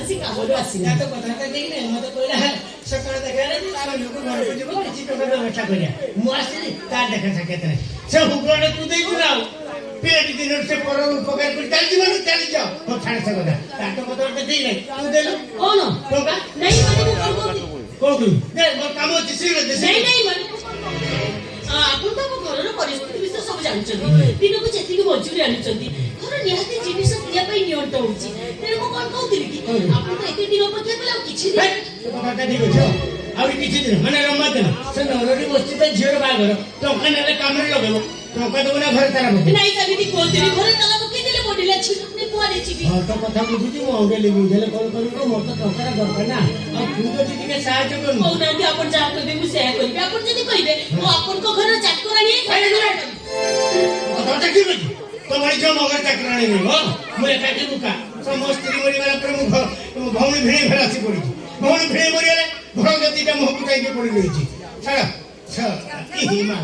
ସେ କାମରୁ ଆସିନି ତ କଥାଟା ଠିକ ନାହିଁ ମତେ କହିଲା ସକାଳେ ଦେଖା ତାର ଲୋକ ଘରକୁ ଯିବ କିଛି ଟଙ୍କା ବ୍ୟବସ୍ଥା କରିବା ମୁଁ ଆସିଲି ତାର ଦେଖା ସାକ୍ଷାତ ନାହିଁ ସେ ହୁକୁମଟା ତୁ ଦେଇଛୁ ନା ଆଉ ପିଲାଟି ଦିନରେ ସେ ପର ଉପକାର କରି ଚାଲିଯିବ ନା ଚାଲିଯାଅ ମୋ ଛାଡ଼ ସେ କଥା ତାର ତ କଥାଟା ଠିକ ନାହିଁ ତୁ ଦେଲୁ କଣ ଟଙ୍କା ନାଇଁ ମାନେ ମୁଁ କଣ କହୁଥିଲି କୋଉଠୁ ଦେ ମୋର କାମ ଅଛି ଶୀଘ୍ର ଦେ ନାଇଁ ନାଇଁ ମାନେ ଆପଣ ତ ଆମ ଘରର ପରିସ୍ଥିତି ବିଷୟ ସବୁ ଜାଣିଛନ୍ତି ଦିନକୁ ଯେତିକି ମଜୁରୀ ଆଣୁଛନ୍ତି ଘର ନିହାତି ଜିନିଷ କିଣିବା ପାଇଁ ନିଅଣ୍ଟ ହଉଛି ତେଣୁ ମୁଁ କଣ କହୁଥିଲି କି ଆପଣ ତ ଏତେ ଦିନ ଅପେକ୍ଷା କଲେ ଆଉ କିଛି ଦିନ କଥାଟା ଠିକ ଅଛି ଆହୁରି କିଛି ଦିନ ମାନେ ରମା ଦିନ ସେ ନରଟି ବସିଛି ତା ଝିଅର ବାହାଘର ଟଙ୍କା ନେଲେ କାମରେ ଲଗେଇବ ଟଙ୍କା ଦେବ ନା ଘରେ ତାରା ପକେଇବ ନାଇଁ ସେମିତି କୁହନ୍ତୁନି ଘରେ ତାଲା ପକେଇଦେଲେ ବଢିଲା ଛିଣ୍ଡୁନି କୁଆଡେ ଯିବି ହଁ ତ କଥା ବୁଝୁଛି ମୁଁ ଅଙ୍ଗେ ଲିଭି ଦେଲେ କଣ କରିବୁ ମୋର ତ ଟଙ୍କାଟା ଦରକାର ନା ଆଉ ତୁ ଯଦି ଟିକେ ସାହାଯ୍ୟ କରିବୁ କହୁନାହାନ୍ତି ଆପଣ ଯାହା କହିବେ ମୁଁ ସେୟା କରିବି ଆପଣ ଯଦି କହିବେ ମୁଁ ଆପଣଙ୍କ ଘର ଚାକରାଣୀ କଥାଟା ଠିକ ଅଛି ତମ ଝିଅ ମୋ ଘରେ ଚାକରାଣୀ ନେବ ମୁଁ ଏକାଠି ବୁକା ମୋ ସ୍ତ୍ରୀ ମରିଗଲା ପରେ ମୁଁ ଭଉଣୀ ଭିଣେଇ ଘରେ ଆସି ପଡିଛି ଭଉଣୀ ଭିଣେଇ ମରିଗଲେ ଘର ଦିଟା ମୁହଁକୁ ଯାଇକି ପଡି ରହିଛି ଛାଡ଼ ମା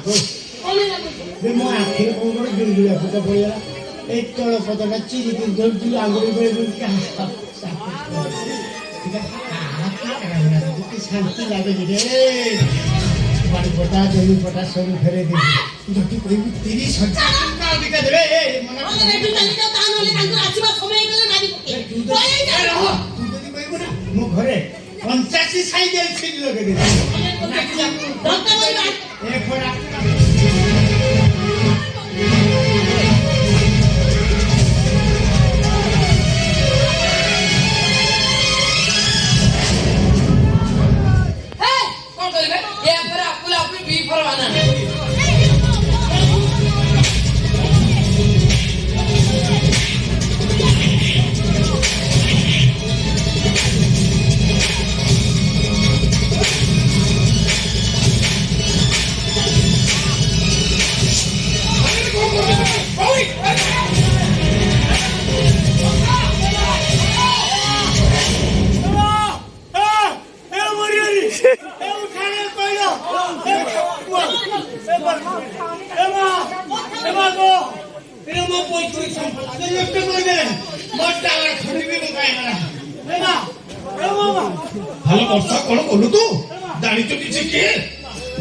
ମୋ ଆଖିରେ କଣ ଗୋଟେ ଜୁଳୁଜୁଳିଆ ଫୋଟ ପଡ଼ିଗଲା এই তଳ ପଦଟା ଚିରିକି ଧରିଥିଲୁ ଆଙ୍ଗୁଳି ବେଳେ ଶାନ୍ତି ଲାଗୁଛି ରେ ବାଡ଼ି ପଟା ଜମି ପଟା ସବୁ ଫେରେଇ ଦେଇଛି ଯଦି କହିବୁ 30,000 ଟଙ୍କା ଅଧିକା ଦେବେ ତୁ ଯଦି କହିବୁ ନା ମୋ ଘରେ 85 ସାଇକେଲ ଛିଡ଼ି ଲଗେଇ ଦେଇଛି ভালো বর্ষা কଣ কলু তু জাଣିଛୁ କିଛି କିଏ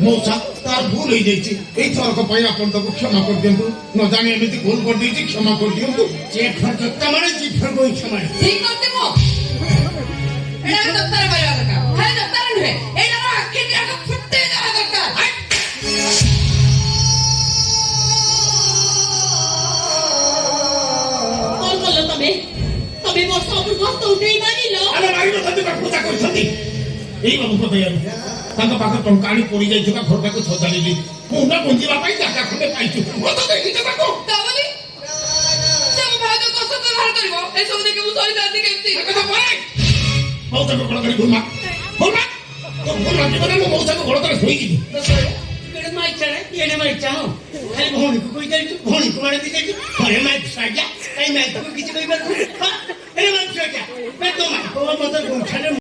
ମଉସା ତାର ଭୁଲ ହେଇଯାଇଛି ଏଇ ଥରକ ପାଇଁ ଆପଣ ତାକୁ କ୍ଷମା କରିଦିଅନ୍ତୁ ନ ଜାଣି ଏମିତି ଭୁଲ କରିଦେଇଛି କ୍ଷମା କରିଦିଅନ୍ତୁ ଯେ ଖର୍ଚ୍ଚ ମାନେ ଜିଫର ଗୋଇ କ୍ଷମା ଠିକ କରିତେ ମୁଁ ଏଇଟା ଦପ୍ତର କରିବା ଦରକାର ଖାଲି ଦପ୍ତର ନୁହେଁ ଏଇଟା ଆଖି ଦିଆକ ଫୁଟେଇ ଦେବା ଦରକାର କଣ କଲ ତମେ ତମେ ମୋ ସବୁ ଭକ୍ତ ଉଠେଇ ମାରିଲ ଆମେ ମାରିଲ ତାଙ୍କୁ ପୂଜା କରିଛନ୍ତି ଏଇ ବାବୁଙ୍କ ଦୟାରୁ ତାଙ୍କ ପାଖରେ ଟଙ୍କା ଆଣି ପଡି ଯାଇଥିବା ଘରଟାକୁ ସଜାଡ଼ିଲି ମୁଣ୍ଡ ଗୁଞ୍ଜିବା ପାଇଁ ଜାଗା ଖଣ୍ଡେ ପାଇଛୁ ମତ ଦେଖିଛ ତାକୁ ତା ବୋଲି ସେ ମୋ ଭାଇକୁ କଷ୍ଟ ବ୍ୟବହାର କରିବ ଏସବୁ ଦେଖି ମୁଁ ସହିଯାନ୍ତି କେମିତି ମଉସାକୁ ଘର କରି ଭୁଲମା ଭୁଲମା ଭୁଲ ଲାଗିବ ନା ମୁଁ ମଉସାକୁ ଘର କରି ଶୋଇଯିବି ଖାଲି ଭଉଣୀକୁ କହି ଚାଲିଛୁ ଭଉଣୀକୁ ମାରି ଦେଇ ଚାଲିଛୁ ଘରେ ମାଇକୁ ସାଜା କାହିଁ ମାଇକୁ କିଛି କହିପାରୁଛୁ